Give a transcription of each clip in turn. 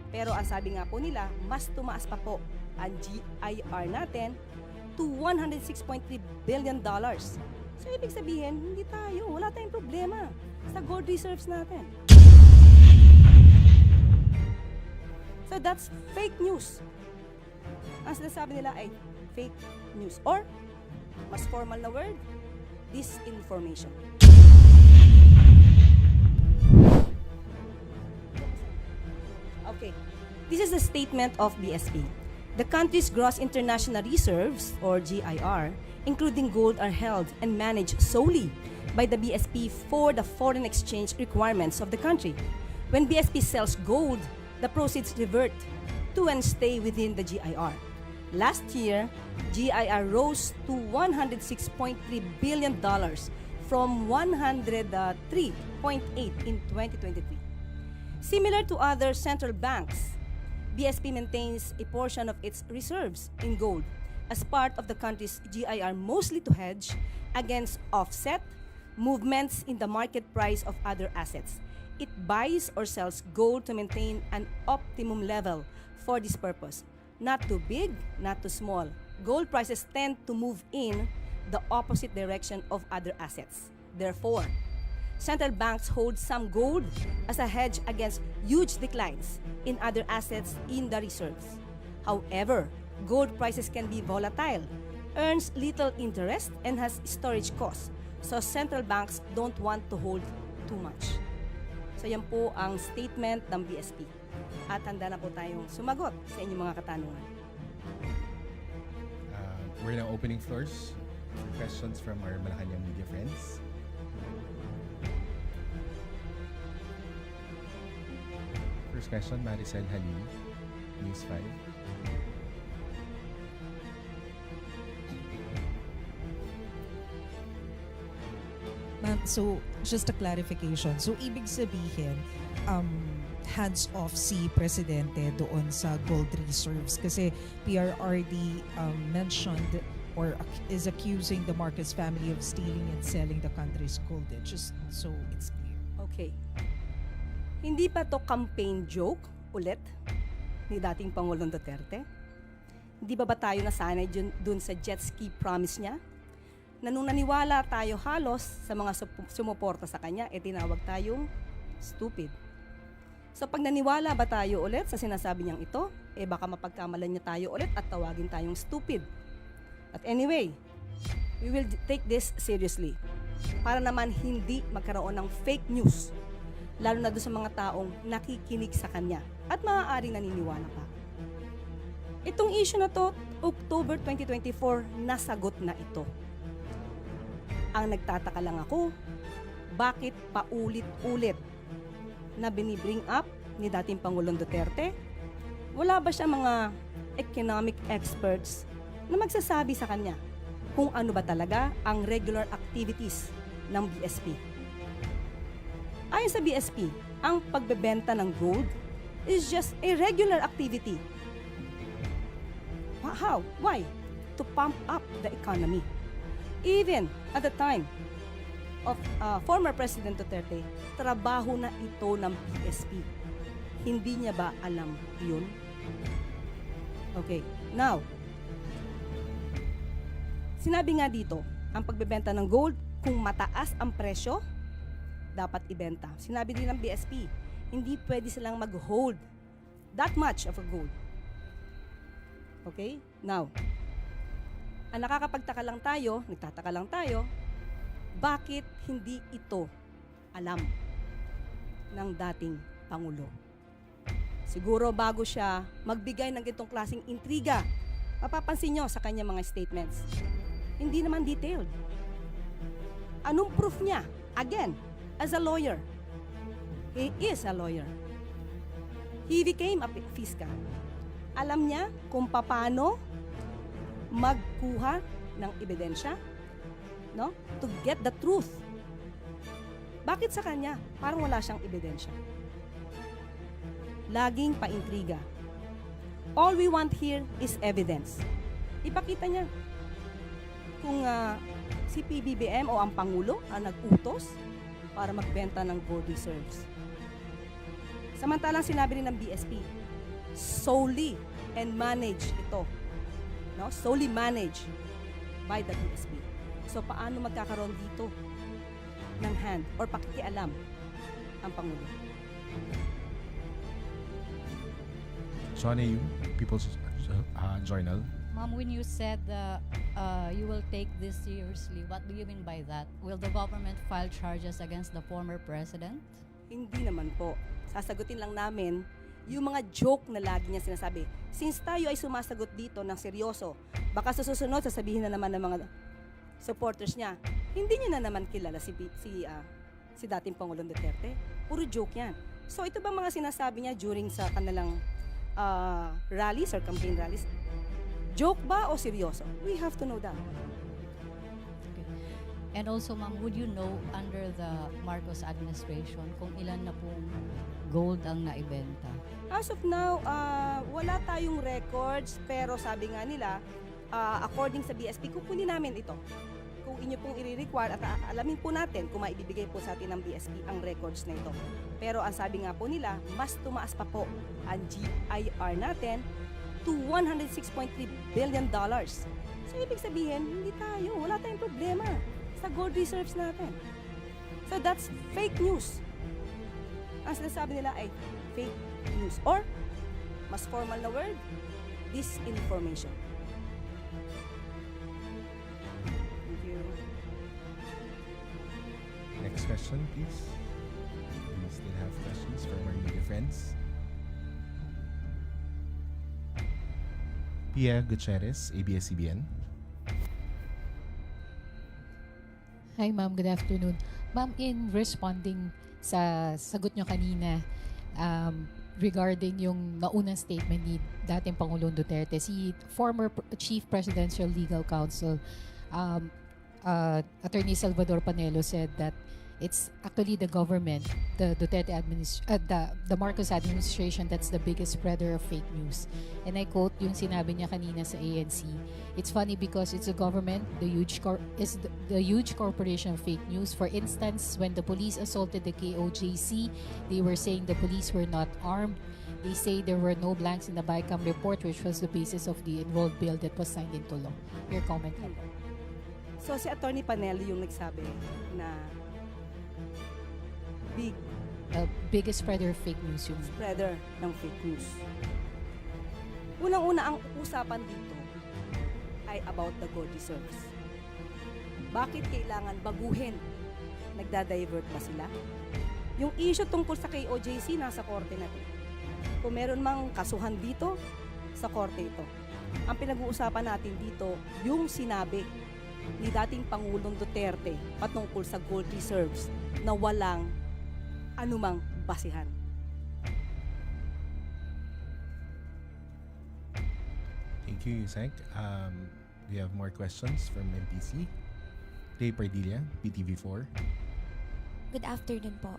Pero ang sabi nga po nila, mas tumaas pa po ang GIR natin to $106.3 billion. So ibig sabihin, wala tayong problema sa gold reserves natin. So that's fake news. Ang sinasabi nila ay fake news or mas formal na word, disinformation. Okay, this is the statement of BSP. The country's gross international reserves, or GIR, including gold, are held and managed solely by the BSP for the foreign exchange requirements of the country. When BSP sells gold, the proceeds revert to and stay within the GIR. Last year, GIR rose to $106.3 billion from $103.8 in 2023. Similar to other central banks, BSP maintains a portion of its reserves in gold as part of the country's GIR, mostly to hedge against offset movements in the market price of other assets. It buys or sells gold to maintain an optimum level for this purpose. Not too big, not too small. Gold prices tend to move in the opposite direction of other assets. Therefore, central banks hold some gold as a hedge against huge declines in other assets in the reserves. However, gold prices can be volatile, earns little interest, and has storage costs. So central banks don't want to hold too much. So yan po ang statement ng BSP. At handa na po tayong sumagot sa inyong mga katanungan. We're now opening floors for questions from our Malacanang media friends. First question, Maricel Halim, News 5. Ma'am, so just a clarification. So ibig sabihin, hands-off si Presidente doon sa gold reserves kasi PRRD mentioned or is accusing the Marcos family of stealing and selling the country's gold. Just so it's clear. Okay. Hindi pa to campaign joke ulit ni dating Pangulong Duterte? Hindi ba tayo nasanay dun sa jet ski promise niya? Na nung naniwala tayo halos sa mga sumuporta sa kanya, tinawag tayong stupid. So pag naniwala ba tayo ulit sa sinasabi niyang ito, baka mapagkamalan niya tayo ulit at tawagin tayong stupid. At anyway, we will take this seriously para naman hindi magkaroon ng fake news, lalo na doon sa mga taong nakikinig sa kanya at maaaring naniniwala pa. Itong issue na to, October 2024, nasagot na ito. Ang nagtataka lang ako, bakit paulit-ulit na binibring up ni dating Pangulong Duterte? Wala ba siya mga economic experts na magsasabi sa kanya kung ano ba talaga ang regular activities ng BSP? Ayon sa BSP, ang pagbebenta ng gold is just a regular activity. How? Why? To pump up the economy. Even at the time of former President Duterte, trabaho na ito ng BSP. Hindi niya ba alam yun? Okay, now, sinabi nga dito, ang pagbebenta ng gold, kung mataas ang presyo, dapat ibenta. Sinabi din ng BSP, hindi pwede silang mag-hold that much of a gold. Okay, now, ang nagtataka lang tayo, bakit hindi ito alam ng dating Pangulo? Siguro bago siya magbigay ng ganitong klaseng intriga, mapapansin nyo sa kanyang mga statements, hindi naman detailed. Anong proof niya? Again, as a lawyer. He is a lawyer. He became a fiscal. Alam niya kung paano magkuha ng ebidensya, no? To get the truth. Bakit sa kanya parang wala siyang ebidensya? Laging paintriga. All we want here is evidence. Ipakita niya kung si PBBM o ang Pangulo ang nag-utos para magbenta ng gold reserves. Samantalang sinabi rin ng BSP, solely and managed ito. No? Solely managed by the BSP. So paano magkakaroon dito ng hand or pakikialam ang Pangulo? Shona Yu, People's Journal. Ma'am, when you said you will take this seriously, what do you mean by that? Will the government file charges against the former president? Hindi naman po. Sasagutin lang namin yung mga joke na lagi niya sinasabi. Since tayo ay sumasagot dito ng seryoso, baka sa susunod sasabihin na naman ng mga supporters niya, hindi niya na naman kilala si dating Pangulong Duterte. Puro joke yan. So ito ba mga sinasabi niya during sa kanilang rallies or campaign rallies? Joke ba o seryoso? We have to know that. Okay. And also, ma'am, would you know under the Marcos administration kung ilan na pong gold ang naibenta? As of now, wala tayong records, pero sabi nga nila, according sa BSP, kukunin namin ito. Kung inyo pong i-require at alamin po natin kung maibibigay po sa atin ng BSP ang records na ito. Pero ang sabi nga po nila, mas tumaas pa po ang GIR natin to $106.3 billion. So ibig sabihin, hindi tayo, wala tayong problema sa gold reserves natin. So that's fake news. Ang sinasabi nila ay fake news or mas formal na word, disinformation. Thank you. Next question, please. Do we still have questions from our media friends? Pia Gutierrez, ABS-CBN. Hi ma'am, good afternoon. Ma'am, in responding sa sagot nyo kanina regarding yung naunang statement ni dating Pangulong Duterte, si former Chief Presidential Legal Counsel Attorney Salvador Panelo said that it's actually the government, the Duterte the Marcos administration that's the biggest spreader of fake news. And I quote yung sinabi niya kanina sa ANC. It's funny because it's the government, the huge corporation of fake news. For instance, when the police assaulted the KOJC, they were saying the police were not armed. They say there were no blanks in the BICAM report, which was the basis of the enrolled bill that was signed into law. Your comment? So si Attorney Panelo yung nagsabi na Biggest spreader of fake news yung spreader ng fake news. Unang-una, ang usapan dito ay about the gold reserves. Bakit kailangan baguhin? Nagda-divert ba sila? Yung issue tungkol sa KOJC, nasa korte na ito. Kung meron mang kasuhan dito, sa korte ito. Ang pinag-uusapan natin dito, yung sinabi ni dating Pangulong Duterte patungkol sa gold reserves na walang anumang basihan. Thank you, Yusek. We have more questions from MPC. Ray Pardilla, PTV4. Good afternoon po,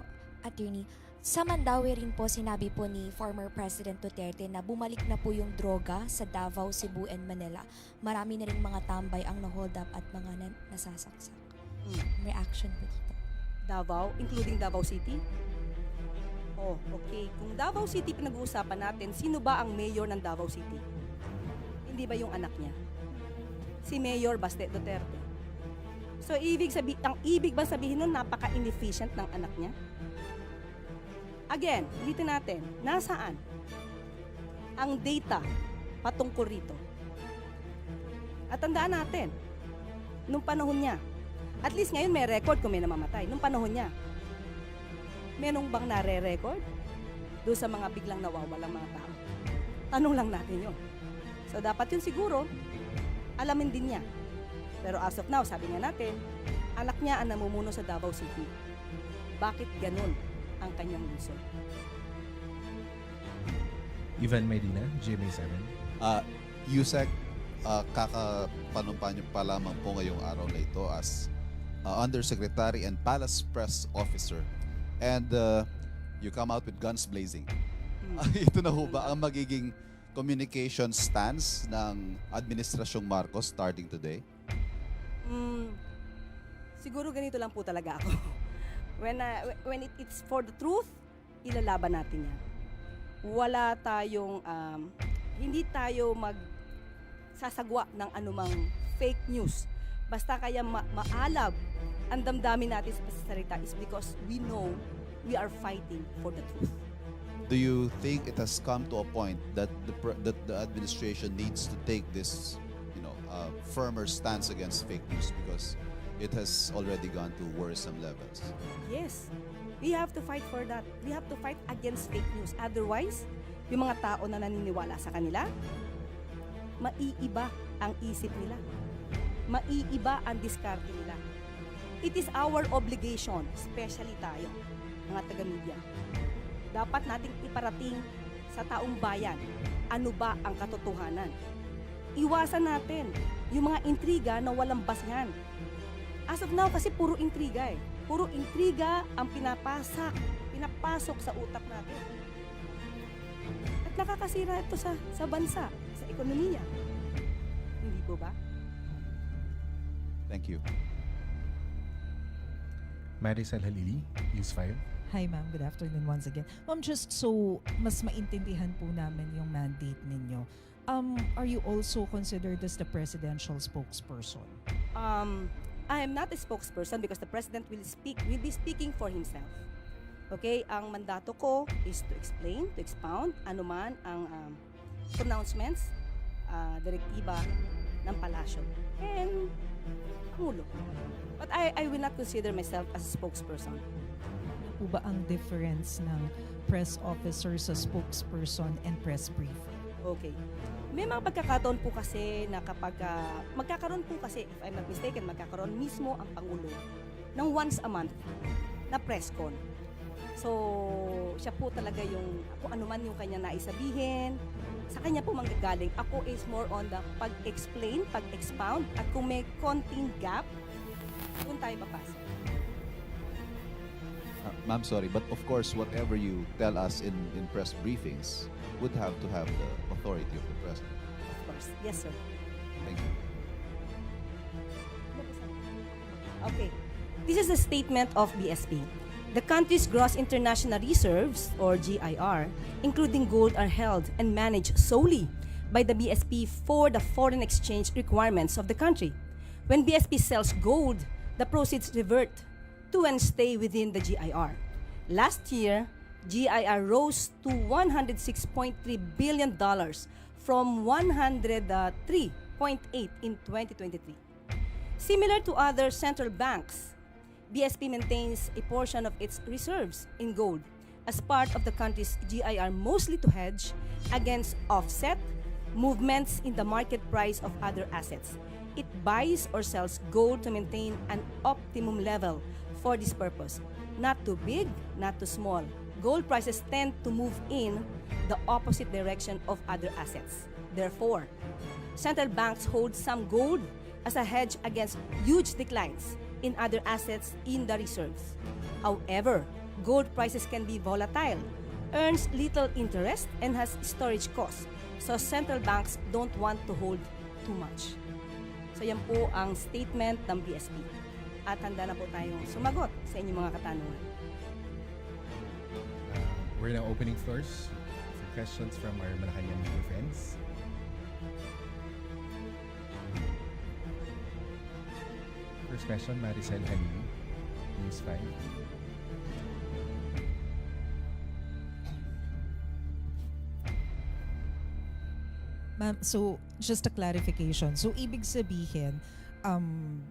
Attorney. Sa Mandaue rin po sinabi po ni former President Duterte na bumalik na po yung droga sa Davao, Cebu, and Manila. Marami na rin mga tambay ang na-hold up at mga nasasaksak. Reaction po dito. Davao, including Davao City? Oh, okay. Kung Davao City pinag-uusapan natin, sino ba ang mayor ng Davao City? Hindi ba yung anak niya? Si Mayor Baste Duterte. So, ang ibig ba sabihin nun, napaka-inefficient ng anak niya? Again, ulitin natin, nasaan ang data patungkol rito? At tandaan natin, nung panahon niya, at least ngayon may record kung may namamatay. Nung panahon niya, merong bang nare-record doon sa mga biglang nawawalang mga tao? Tanong lang natin yun. So dapat yun siguro, alamin din niya. Pero as of now, sabi nga natin, anak niya ang namumuno sa Davao City. Bakit ganun ang kanyang lungsod? Ivan Medina, GMA7. Yusek, kakapanumpa niyo pa lamang po ngayong araw na ito as Undersecretary and Palace Press Officer. And you come out with guns blazing. Ito na ho ba ang magiging communication stance ng Administrasyong Marcos starting today? Siguro ganito lang po talaga ako. When it's for the truth, ilalaban natin yan. wala tayong, hindi tayo magsasagwa ng anumang fake news. Basta kaya maalab ang damdamin natin sa pasasalita is because we know we are fighting for the truth. Do you think it has come to a point that the administration needs to take this, firmer stance against fake news because it has already gone to worrisome levels? Yes, we have to fight for that. We have to fight against fake news. Otherwise, yung mga tao na naniniwala sa kanila, maiiba ang isip nila. Maiiba ang diskarte nila. It is our obligation, especially tayo, mga taga-media. Dapat nating iparating sa taong bayan ano ba ang katotohanan. Iwasan natin yung mga intriga na walang basihan. As of now, kasi puro intriga eh. Puro intriga ang pinapasok sa utak natin. At nakakasira ito sa bansa, sa ekonomiya. Hindi po ba? Thank you. Maricel Halili, News 5. Hi ma'am, good afternoon once again. Ma'am, just so mas maintindihan po namin yung mandate ninyo, are you also considered as the presidential spokesperson? I am not a spokesperson because the president will be speaking for himself. Okay, ang mandato ko is to explain, to expound anuman ang pronouncements, direktiba ng palasyo and Pangulo. But I will not consider myself as a spokesperson. Ano po ba ang difference ng press officer sa spokesperson and press briefer? Okay. May mga pagkakataon po kasi na kapag magkakaroon po kasi, if I'm not mistaken, magkakaroon mismo ang Pangulo ng once a month na press con. So, siya po talaga yung, kung ano man yung kanya naisabihin, sa kanya po manggagaling. Ako is more on the pag-explain, pag-expound, at kung may konting gap, doon tayo papasok. Ma'am, sorry, but of course, whatever you tell us in press briefings would have to have the authority of the president. Of course. Yes, sir. Thank you. Okay. This is a statement of BSP. The country's gross international reserves, or GIR, including gold, are held and managed solely by the BSP for the foreign exchange requirements of the country. When BSP sells gold, the proceeds revert to and stay within the GIR. Last year, GIR rose to $106.3 billion from $103.8 in 2023. Similar to other central banks, BSP maintains a portion of its reserves in gold as part of the country's GIR, mostly to hedge against offset movements in the market price of other assets. It buys or sells gold to maintain an optimum level for this purpose. Not too big, not too small. Gold prices tend to move in the opposite direction of other assets. Therefore, central banks hold some gold as a hedge against huge declines in other assets in the reserves. However, gold prices can be volatile, earns little interest, and has storage costs. So central banks don't want to hold too much. So yan po ang statement ng BSP. At handa na po tayong sumagot sa inyong mga katanungan. We're now opening floors for questions from our Malacanang media friends. First question, Maricel Halili, News 5. Ma'am, so just a clarification. So ibig sabihin,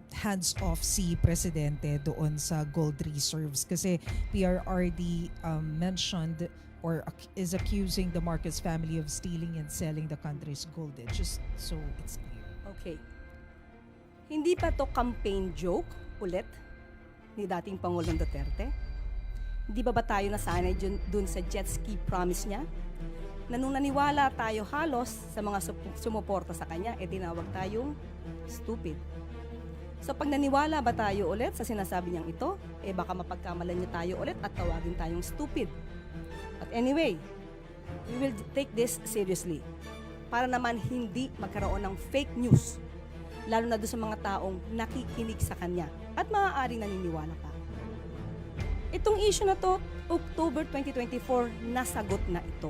hands off si Presidente doon sa gold reserves kasi PRRD mentioned or is accusing the Marcos family of stealing and selling the country's gold. Just so it's clear. Okay. Hindi pa to campaign joke ulit ni dating Pangulong Duterte? Hindi ba tayo nasanay dun sa jet ski promise niya? Na nung naniwala tayo halos sa mga sumuporta sa kanya, tinawag tayong stupid. So pag naniwala ba tayo ulit sa sinasabi niyang ito, baka mapagkamalan niya tayo ulit at tawagin tayong stupid. But anyway, we will take this seriously para naman hindi magkaroon ng fake news, lalo na doon sa mga taong nakikinig sa kanya at maaaring naniniwala pa. Itong issue na to, October 2024, nasagot na ito.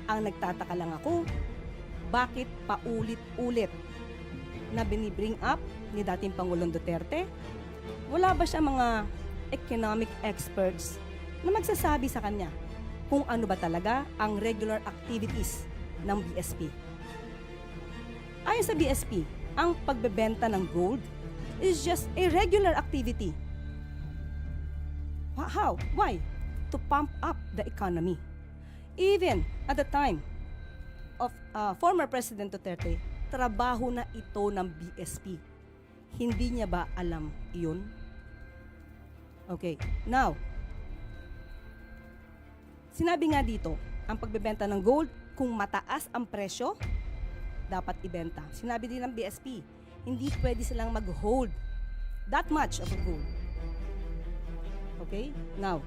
Ang nagtataka lang ako, bakit paulit-ulit na binibring up ni dating Pangulong Duterte? Wala ba siya mga economic experts na magsasabi sa kanya kung ano ba talaga ang regular activities ng BSP? Ayon sa BSP, ang pagbebenta ng gold is just a regular activity. How? Why? To pump up the economy. Even at the time of former President Duterte, trabaho na ito ng BSP. Hindi niya ba alam iyon? Okay, now, sinabi nga dito, ang pagbebenta ng gold, kung mataas ang presyo, dapat ibenta. Sinabi din ng BSP, hindi pwede silang mag-hold that much of a gold. Okay? Now,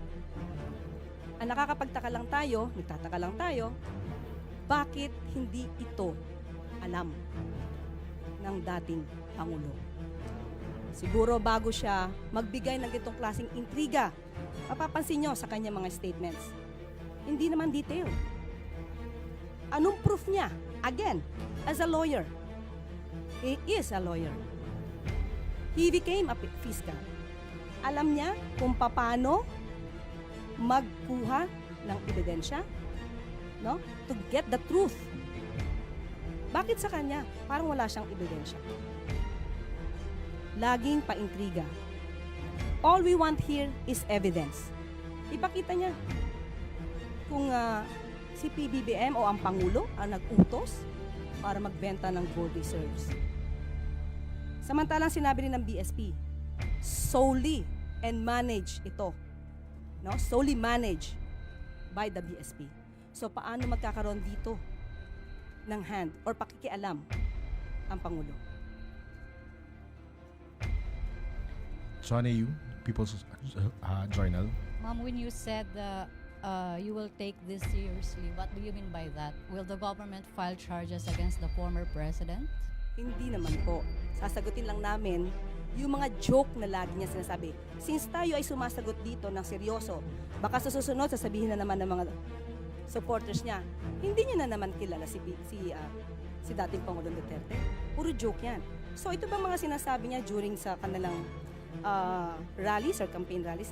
ang nagtataka lang tayo, bakit hindi ito alam ng dating Pangulo? Siguro bago siya magbigay ng itong klaseng intriga, mapapansin nyo sa kanya mga statements, hindi naman detailed. Anong proof niya? Again, as a lawyer. He is a lawyer. He became a fiscal. Alam niya kung paano magkuha ng ebidensya, no? To get the truth. Bakit sa kanya? Parang wala siyang ebidensya. Laging paintriga. All we want here is evidence. Ipakita niya kung si PBBM o ang Pangulo ang nag-utos para magbenta ng gold reserves. Samantalang sinabi rin ng BSP, solely and manage ito. No? Solely managed by the BSP. So paano magkakaroon dito ng hand or pakikialam ang Pangulo? Sean A.U., People's Journal. Ma'am, when you said you will take this seriously, what do you mean by that? Will the government file charges against the former president? Hindi naman po. Sasagutin lang namin yung mga joke na lagi niya sinasabi. Since tayo ay sumasagot dito ng seryoso, baka sa susunod sasabihin na naman ng mga supporters niya, hindi niya na naman kilala si dating Pangulong Duterte. Puro joke yan. So ito bang mga sinasabi niya during sa kanilang rallies or campaign rallies?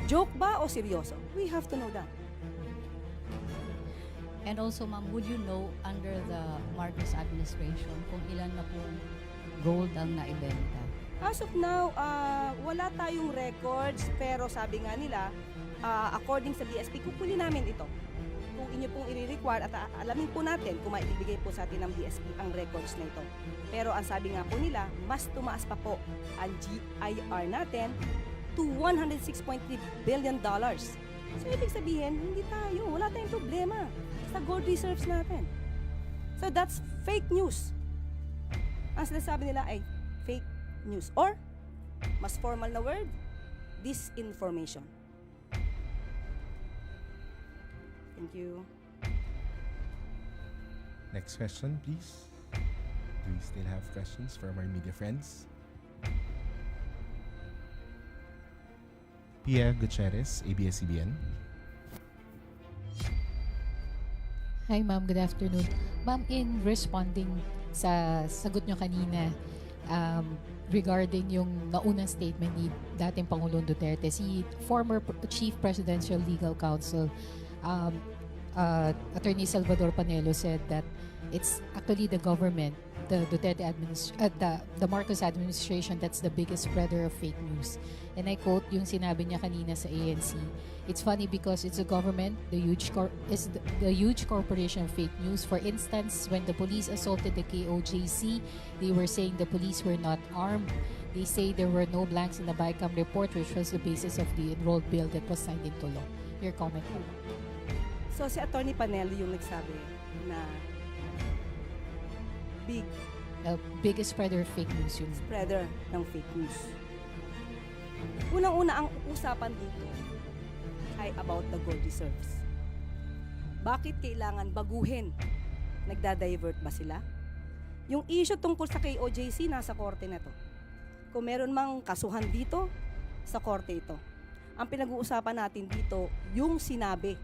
Joke ba o seryoso? We have to know that. And also, ma'am, would you know under the Marcos administration kung ilan na pong gold ang naibenta? As of now, wala tayong records, pero sabi nga nila, according sa BSP, kukunin namin ito. Kung inyo pong i-require at alamin po natin kung maibibigay po sa atin ng BSP ang records na ito. Pero ang sabi nga po nila, mas tumaas pa po ang GIR natin to $106.3 billion. So ibig sabihin, wala tayong problema sa gold reserves natin. So that's fake news. Ang sinasabi nila ay fake news or mas formal na word, disinformation. Thank you. Next question, please. Do we still have questions from our media friends? Pia Gutierrez, ABS-CBN. Hi ma'am, good afternoon. Ma'am, in responding sa sagot nyo kanina regarding yung naunang statement ni dating Pangulong Duterte, si former Chief Presidential Legal Counsel Attorney Salvador Panelo said that it's actually the government, the Duterte the Marcos administration that's the biggest spreader of fake news. And I quote yung sinabi niya kanina sa ANC. It's funny because it's the government, the huge corporation of fake news. For instance, when the police assaulted the KOJC, they were saying the police were not armed. They say there were no blanks in the BICAM report, which was the basis of the enrolled bill that was signed into law. Your comment po. So si Attorney Panelo yung nagsabi na Biggest spreader of fake news yun. spreader ng fake news. Unang-una ang usapan dito ay about the gold reserves. Bakit kailangan baguhin? Nagda-divert ba sila? Yung issue tungkol sa KOJC, nasa korte na to. Kung meron mang kasuhan dito, sa korte ito. Ang pinag-uusapan natin dito, yung sinabi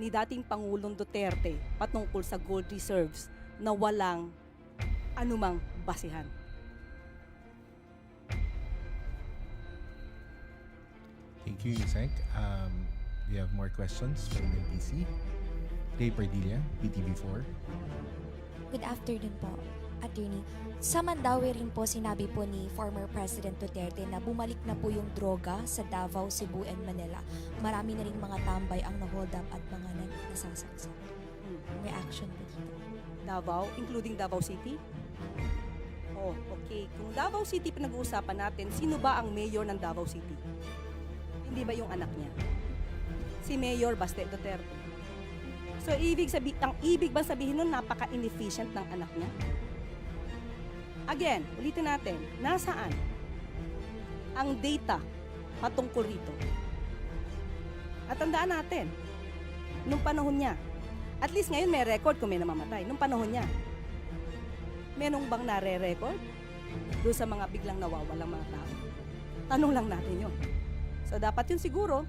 ni dating Pangulong Duterte patungkol sa gold reserves na walang anumang basihan. Thank you, Yusek. We have more questions from NTC. Ray Pardilla, PTV4. Good afternoon po, Attorney. Sa Mandaue rin po sinabi po ni former President Duterte na bumalik na po yung droga sa Davao, Cebu, and Manila. Marami na rin mga tambay ang na-hold up at mga nasasaksak. Reaction po dito. Davao, including Davao City? Oh, okay. Kung Davao City pinag-uusapan natin, sino ba ang mayor ng Davao City? Hindi ba yung anak niya? Si Mayor Baste Duterte. So, ang ibig ba sabihin nun, napaka-inefficient ng anak niya? Again, ulitin natin, nasaan ang data patungkol rito? At tandaan natin, nung panahon niya, at least ngayon may record kung may namamatay, nung panahon niya, menong bang nare-record doon sa mga biglang nawawalang mga tao? Tanong lang natin yun. So, dapat yun siguro,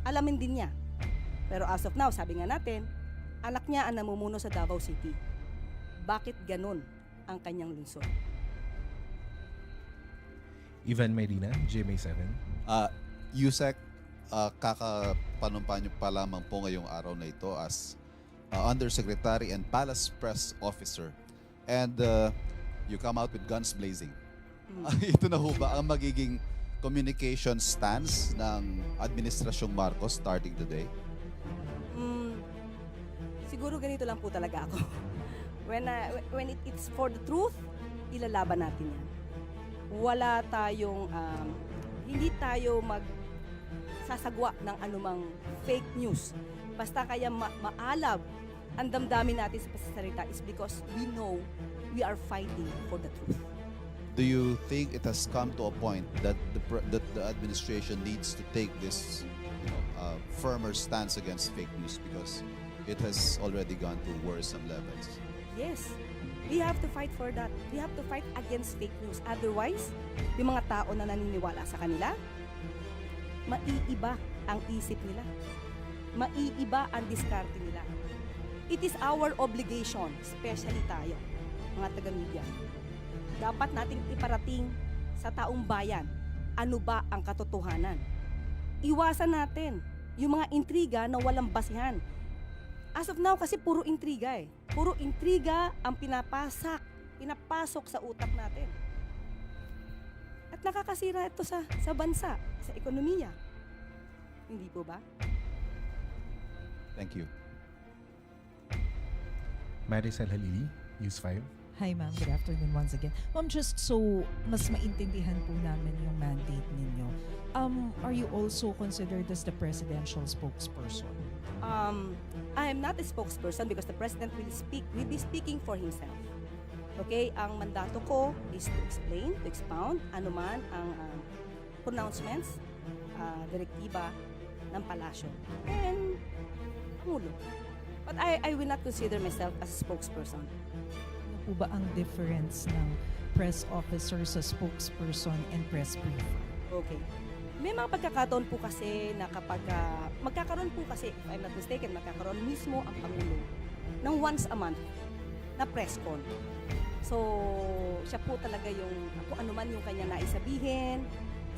alamin din niya. Pero as of now, sabi nga natin, anak niya ang namumuno sa Davao City. Bakit ganun ang kanyang lungsod? Ivan Mayrina, GMA7. Yusek, kakapanumpa niyo pa lamang po ngayong araw na ito as Undersecretary and Palace Press Officer. And you come out with guns blazing. Ito na ho ba ang magiging communication stance ng Administrasyong Marcos starting today? Siguro ganito lang po talaga ako. When it's for the truth, ilalaban natin yan. Wala tayong, hindi tayo magsasagwa ng anumang fake news. Basta kaya maalab ang damdamin natin sa pasasalita is because we know we are fighting for the truth. Do you think it has come to a point that the administration needs to take this firmer stance against fake news because it has already gone to worrisome levels? Yes, we have to fight for that. We have to fight against fake news. Otherwise, yung mga tao na naniniwala sa kanila, maiiba ang isip nila. Maiiba ang diskarte nila. It is our obligation, especially tayo, mga taga-media. Dapat nating iparating sa taong bayan ano ba ang katotohanan. Iwasan natin yung mga intriga na walang basihan. As of now, kasi puro intriga eh. Puro intriga ang pinapasok sa utak natin. At nakakasira ito sa bansa, sa ekonomiya. Hindi po ba? Thank you. Maricel Halili, News 5. Hi ma'am, good afternoon once again. Ma'am, just so mas maintindihan po namin yung mandate ninyo, are you also considered as the presidential spokesperson? I am not a spokesperson because the president will be speaking for himself. Okay, ang mandato ko is to explain, to expound anuman ang pronouncements, direktiba ng palasyo and Pangulo. But I will not consider myself as a spokesperson. Ano po ba ang difference ng press officer sa spokesperson and press briefer? Okay. May mga pagkakataon po kasi na kapag magkakaroon po kasi, if I'm not mistaken, magkakaroon mismo ang Pangulo ng once a month na press con. So, siya po talaga yung, kung ano man yung kanya naisabihin,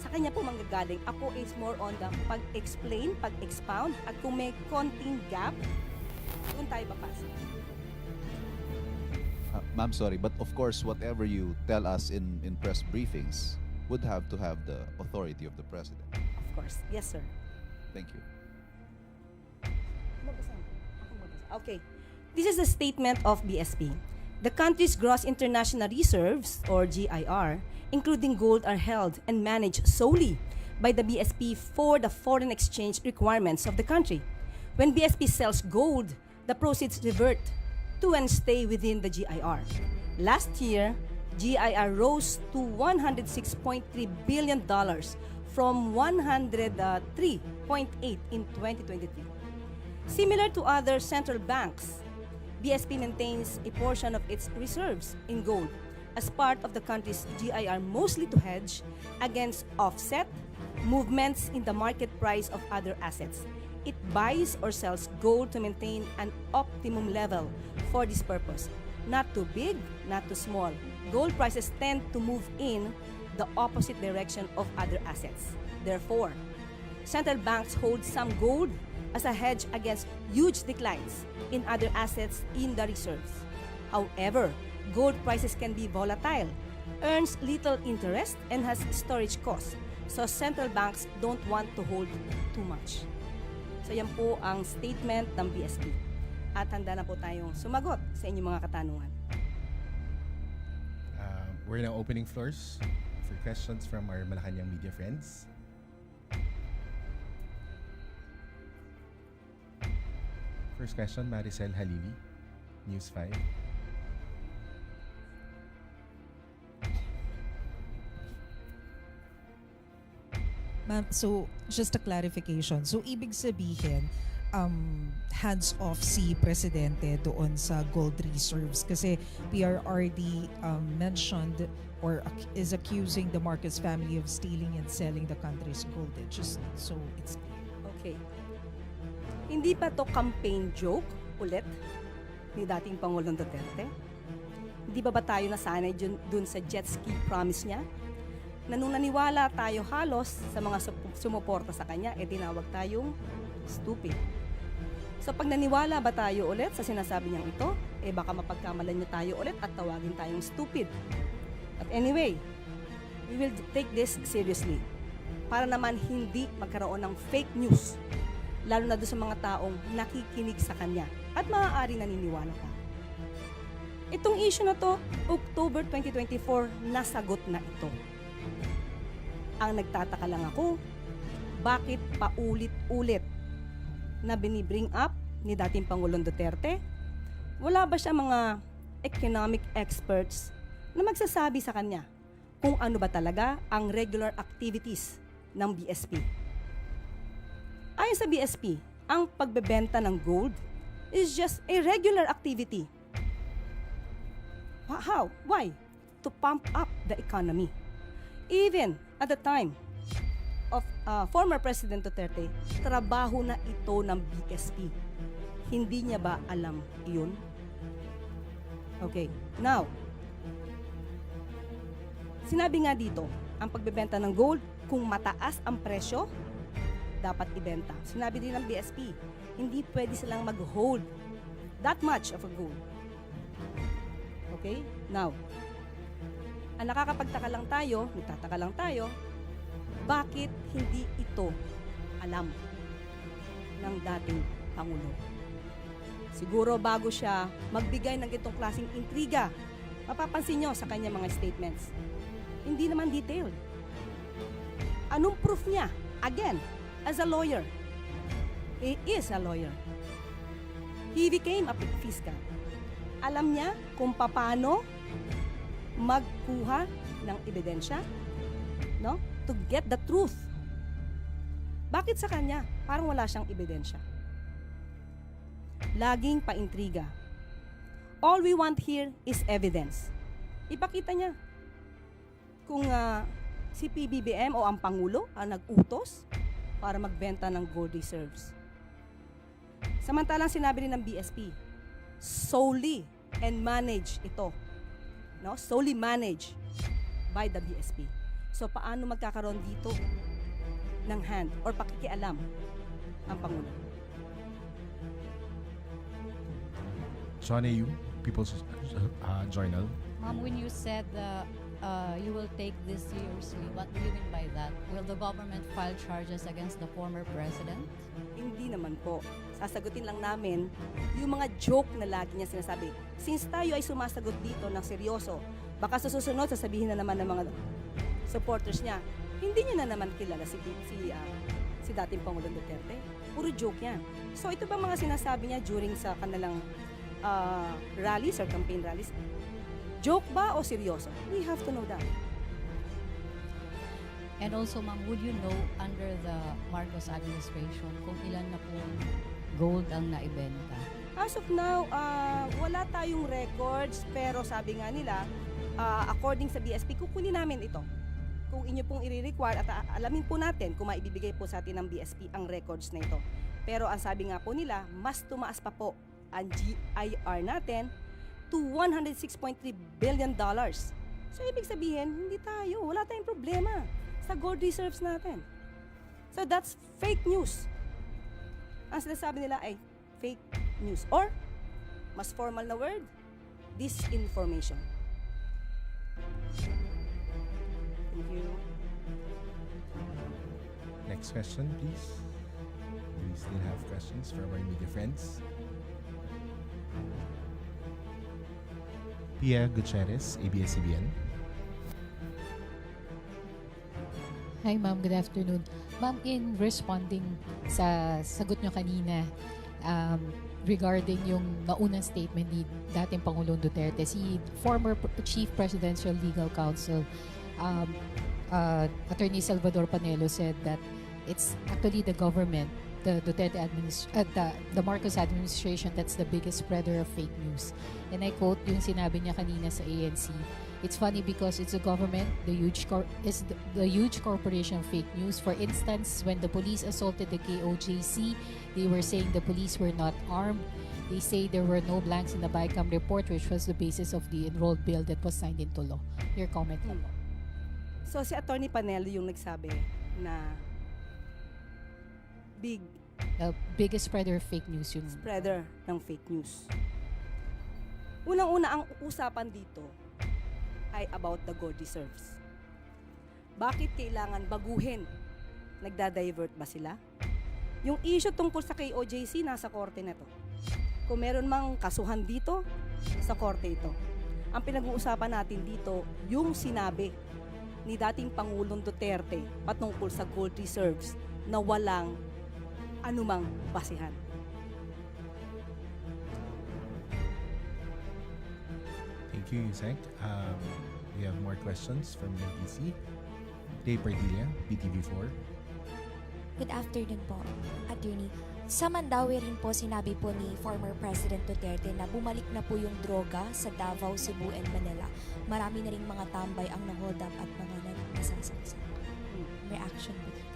sa kanya po manggagaling. Ako is more on the pag-explain, pag-expound, at kung may konting gap, doon tayo papasok. Ma'am, sorry, but of course, whatever you tell us in press briefings would have to have the authority of the president. Of course. Yes, sir. Thank you. Okay. This is a statement of BSP. The country's gross international reserves, or GIR, including gold, are held and managed solely by the BSP for the foreign exchange requirements of the country. When BSP sells gold, the proceeds revert to and stay within the GIR. Last year, GIR rose to $106.3 billion from $103.8 in 2023. Similar to other central banks, BSP maintains a portion of its reserves in gold as part of the country's GIR, mostly to hedge against offset movements in the market price of other assets. It buys or sells gold to maintain an optimum level for this purpose. Not too big, not too small. Gold prices tend to move in the opposite direction of other assets. Therefore, central banks hold some gold as a hedge against huge declines in other assets in the reserves. However, gold prices can be volatile, earns little interest, and has storage costs. So central banks don't want to hold too much. So yan po ang statement ng BSP. At handa na po tayong sumagot sa inyong mga katanungan. We're now opening floors for questions from our Malacanang media friends. First question, Maricel Halili, News 5. Ma'am, so just a clarification. So ibig sabihin, hands-off si Presidente doon sa gold reserves kasi PRRD mentioned or is accusing the Marcos family of stealing and selling the country's gold. Just so it's Okay. Hindi pa to campaign joke ulit ni dating Pangulong Duterte? Hindi ba tayo nasanay dun sa jet ski promise niya? Na nung naniwala tayo halos sa mga sumuporta sa kanya, tinawag tayong stupid. So pag naniwala ba tayo ulit sa sinasabi niyang ito, baka mapagkamalan niyo tayo ulit at tawagin tayong stupid. But anyway, we will take this seriously para naman hindi magkaroon ng fake news, lalo na doon sa mga taong nakikinig sa kanya at maaari naniniwala pa. Itong issue na to, October 2024, nasagot na ito. Ang nagtataka lang ako, bakit paulit-ulit na binibring up ni dating Pangulong Duterte? Wala ba siya mga economic experts na magsasabi sa kanya kung ano ba talaga ang regular activities ng BSP? Ayon sa BSP, ang pagbebenta ng gold is just a regular activity. How? Why? To pump up the economy. Even at the time of former President Duterte, trabaho na ito ng BSP. Hindi niya ba alam iyon? Okay, now, sinabi nga dito, ang pagbebenta ng gold, kung mataas ang presyo, dapat ibenta. Sinabi din ng BSP, hindi pwede silang mag-hold that much of a gold. Okay, now, ang nagtataka lang tayo, bakit hindi ito alam ng dating Pangulo? Siguro bago siya magbigay ng itong klaseng intriga, mapapansin nyo sa kanya mga statements, hindi naman detailed. Anong proof niya? Again, as a lawyer, he is a lawyer. He became a fiscal. Alam niya kung paano magkuha ng ebidensya, no? To get the truth. Bakit sa kanya parang wala siyang ebidensya? Laging paintriga. All we want here is evidence. Ipakita niya kung si PBBM o ang Pangulo ang nag-utos para magbenta ng gold reserves. Samantalang sinabi rin ng BSP, solely and manage ito. No? Solely managed by the BSP. So paano magkakaroon dito ng hand or pakikialam ang Pangulo? Shauna Yu, People's Journal. Ma'am, when you said you will take this seriously, what do you mean by that? Will the government file charges against the former president? Hindi naman po. Sasagutin lang namin yung mga joke na lagi niya sinasabi. Since tayo ay sumasagot dito ng seryoso, baka sa susunod sasabihin na naman ng mga supporters niya, hindi niya na naman kilala si dating Pangulong Duterte. Puro joke yan. So ito ba mga sinasabi niya during sa kanilang rallies or campaign rallies? Joke ba o seryoso? We have to know that. And also, ma'am, would you know under the Marcos administration kung ilan na pong gold ang naibenta? As of now, wala tayong records, pero sabi nga nila, according sa BSP, kukunin namin ito. Kung inyo pong i-require at alamin po natin kung maibibigay po sa atin ng BSP ang records na ito. Pero ang sabi nga po nila, mas tumaas pa po ang GIR natin to $106.3 billion. So ibig sabihin, wala tayong problema sa gold reserves natin. So that's fake news. Ang sinasabi nila ay fake news. Or, mas formal na word, disinformation. Thank you. Next question, please. Do we still have questions from our media friends? Pia Gutierrez, ABS-CBN. Hi ma'am, good afternoon. Ma'am, in responding sa sagot nyo kanina regarding yung naunang statement ni dating Pangulong Duterte, si former Chief Presidential Legal Counsel Attorney Salvador Panelo said that it's actually the government, the Duterte the Marcos administration that's the biggest spreader of fake news. And I quote yung sinabi niya kanina sa ANC, it's funny because it's the government, the huge corporation of fake news. For instance, when the police assaulted the KOJC, they were saying the police were not armed. They say there were no blanks in the BICAM report, which was the basis of the enrolled bill that was signed into law. Your comment po. So si Attorney Panelo yung nagsabi na Biggest spreader of fake news yun. spreader ng fake news. Unang-una, ang usapan dito ay about the gold reserves. Bakit kailangan baguhin? Nagda-divert ba sila? Yung issue tungkol sa KOJC, nasa korte na to. Kung meron mang kasuhan dito, sa korte ito. Ang pinag-uusapan natin dito, yung sinabi ni dating Pangulong Duterte patungkol sa gold reserves na walang anumang basihan. Thank you, Yusek. We have more questions from MTC. Ray Pardilla, PTV4. Good afternoon po, Attorney. Sa Mandawi rin po sinabi po ni former President Duterte na bumalik na po yung droga sa Davao, Cebu, and Manila. Marami na rin mga tambay ang na-hold up at mga nasasaksak. Reaction po dito.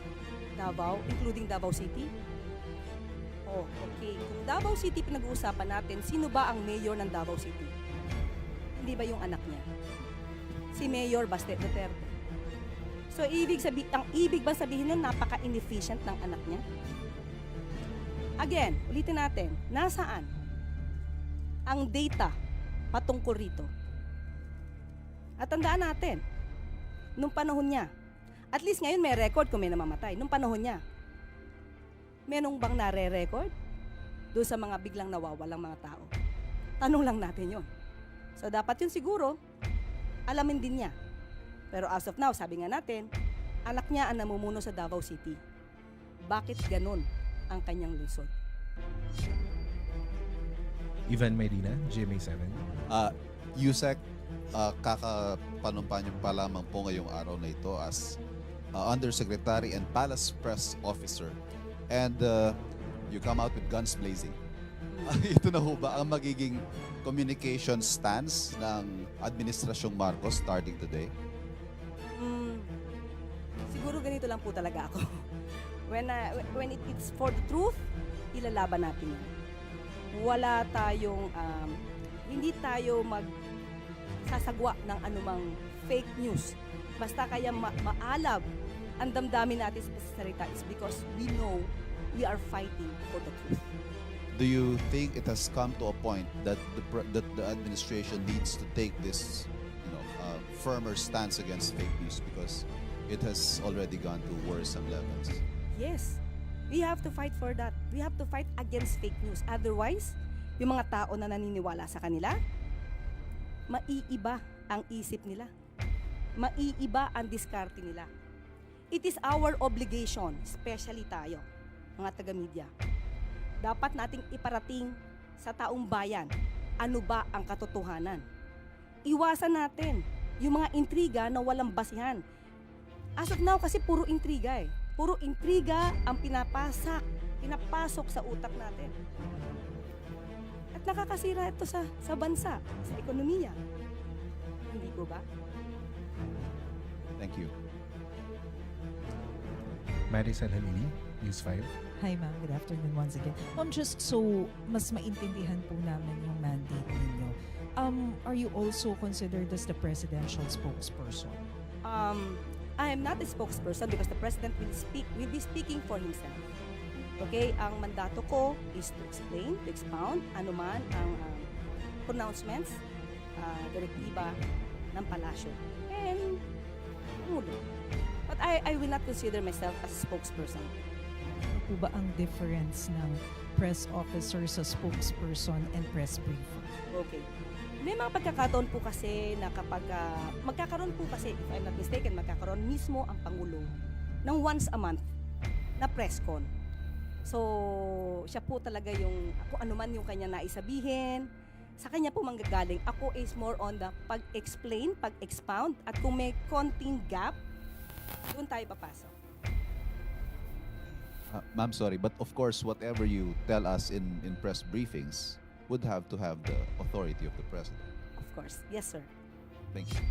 Davao, including Davao City? Oh, okay. Kung Davao City pinag-uusapan natin, sino ba ang mayor ng Davao City? Hindi ba yung anak niya? Si Mayor Baste Duterte. So, ang ibig ba sabihin nun, napaka-inefficient ng anak niya? Again, ulitin natin, nasaan ang data patungkol rito? At tandaan natin, nung panahon niya, at least ngayon may record kung may namamatay, nung panahon niya, menong bang nare-record doon sa mga biglang nawawalang mga tao? Tanong lang natin yon. So, dapat yun siguro, alamin din niya. Pero as of now, sabi nga natin, anak niya ang namumuno sa Davao City. Bakit ganun ang kanyang lungsod? Ivan Medina, GMA7. Yusek, kakapanumpa niyo pa lamang po ngayong araw na ito as Undersecretary and Palace Press Officer. And you come out with guns blazing. Ito na ho ba ang magiging communication stance ng Administrasyong Marcos starting today? Siguro ganito lang po talaga ako. When it's for the truth, ilalaban natin yan. Wala tayong, hindi tayo magsasagwa ng anumang fake news. Basta kaya maalab ang damdamin natin sa salita is because we know we are fighting for the truth. Do you think it has come to a point that the administration needs to take this, firmer stance against fake news because it has already gone to worrisome levels? Yes, we have to fight for that. We have to fight against fake news. Otherwise, yung mga tao na naniniwala sa kanila, maiiba ang isip nila. Maiiba ang diskarte nila. It is our obligation, especially tayo, mga taga-media. Dapat nating iparating sa taong bayan ano ba ang katotohanan. Iwasan natin yung mga intriga na walang basihan. As of now, kasi puro intriga eh. Puro intriga ang pinapasok sa utak natin. At nakakasira ito sa bansa, sa ekonomiya. Hindi po ba? Thank you. Maricel Halili, News 5. Hi ma'am, good afternoon once again. Ma'am, just so mas maintindihan po namin yung mandate ninyo, are you also considered as the presidential spokesperson? I am not a spokesperson because the president will be speaking for himself. Okay, ang mandato ko is to explain, to expound anuman ang pronouncements, direktiba ng palasyo. And Pangulo. But I will not consider myself as a spokesperson. Ano po ba ang difference ng press officer sa spokesperson and press briefer? Okay. May mga pagkakataon po kasi na kapag magkakaroon po kasi, if I'm not mistaken, magkakaroon mismo ang Pangulo ng once a month na press con. So, siya po talaga yung, kung ano man yung kanya naisabihin, sa kanya po manggagaling. Ako is more on the pag-explain, pag-expound, at kung may konting gap, doon tayo papasok. Ma'am, sorry, but of course, whatever you tell us in press briefings would have to have the authority of the president. Of course. Yes, sir. Thank you.